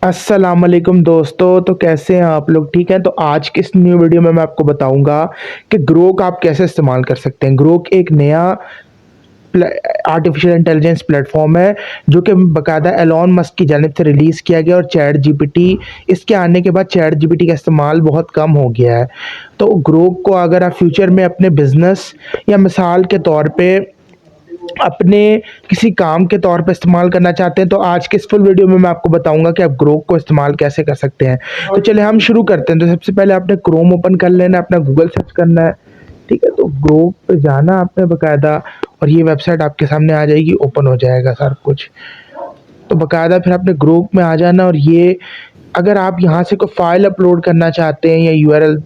अस्सलाम वालेकुम दोस्तों। तो कैसे हैं आप लोग? ठीक हैं। तो आज की इस न्यू वीडियो में मैं आपको बताऊंगा कि ग्रोक आप कैसे इस्तेमाल कर सकते हैं। ग्रोक एक नया आर्टिफिशियल इंटेलिजेंस प्लेटफॉर्म है जो कि बाकायदा एलॉन मस्क की जानिब से रिलीज़ किया गया, और चैट जीपीटी इसके आने के बाद चैट जीपीटी का इस्तेमाल बहुत कम हो गया है। तो ग्रोक को अगर आप फ्यूचर में अपने बिजनेस या मिसाल के तौर पे अपने किसी काम के तौर पे इस्तेमाल करना चाहते हैं, तो आज के इस फुल वीडियो में मैं आपको बताऊंगा कि आप ग्रोक को इस्तेमाल कैसे कर सकते हैं। तो चलिए हम शुरू करते हैं। तो सबसे पहले आपने क्रोम ओपन कर लेना है, अपना गूगल सर्च करना है। ठीक है, तो ग्रोक पे जाना आपने बाकायदा, और ये वेबसाइट आपके सामने आ जाएगी, ओपन हो जाएगा सारा कुछ। तो बाकायदा फिर आपने ग्रोक में आ जाना, और ये अगर आप यहाँ से कोई फाइल अपलोड करना चाहते हैं या यूआरएल,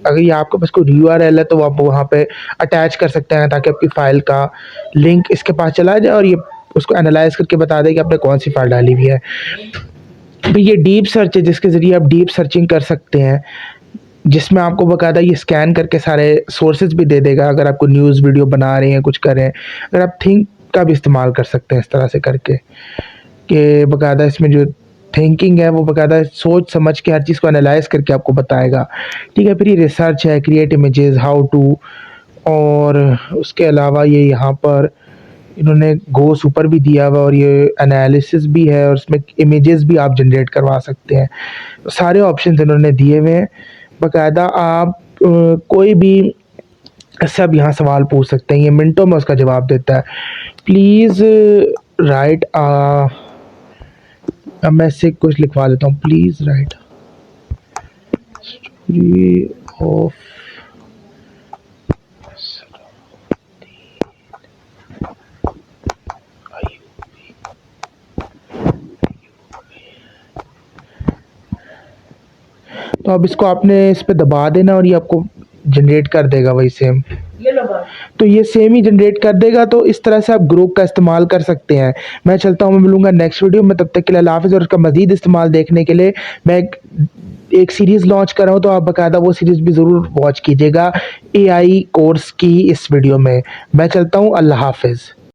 अगर ये आपके पास कोई यूआरएल है तो आप वहाँ पे अटैच कर सकते हैं ताकि आपकी फ़ाइल का लिंक इसके पास चला जाए और ये उसको एनालाइज करके बता दे कि आपने कौन सी फ़ाइल डाली हुई है। तो ये डीप सर्च है जिसके ज़रिए आप डीप सर्चिंग कर सकते हैं, जिसमें आपको बाकायदा ये स्कैन करके सारे सोर्सेज भी दे देगा। अगर आपको न्यूज़ वीडियो बना रहे हैं, कुछ कर रहे हैं, अगर आप थिंक का भी इस्तेमाल कर सकते हैं इस तरह से करके कि बाकायदा इसमें जो थिंकिंग है वो बाकायदा सोच समझ के हर चीज़ को एनालाइज करके आपको बताएगा। ठीक है, फिर ये रिसर्च है, क्रिएट इमेजेस, हाउ टू, और उसके अलावा ये यहाँ पर इन्होंने गो सुपर भी दिया हुआ, और ये एनालिसिस भी है, और उसमें इमेजेस भी आप जनरेट करवा सकते हैं। तो सारे ऑप्शन इन्होंने दिए हुए हैं। बाकायदा आप कोई भी सब यहाँ सवाल पूछ सकते हैं, ये मिनटों में उसका जवाब देता है। प्लीज़ राइट, अब मैं इससे कुछ लिखवा देता हूँ। प्लीज़ राइट स्टोरी ऑफ तो अब इसको आपने इस पे दबा देना और ये आपको जनरेट कर देगा वही सेम। तो ये सेम ही जनरेट कर देगा। तो इस तरह से आप ग्रोक का इस्तेमाल कर सकते हैं। मैं चलता हूँ, मैं मिलूंगा नेक्स्ट वीडियो में। तब तक के लिए अल्लाह हाफ़िज़। और उसका मज़ीद इस्तेमाल देखने के लिए मैं एक सीरीज़ लॉन्च कर रहा हूँ, तो आप बाकायदा वो सीरीज़ भी ज़रूर वॉच कीजिएगा एआई कोर्स की इस वीडियो में। मैं चलता हूँ, अल्लाह हाफ़िज़।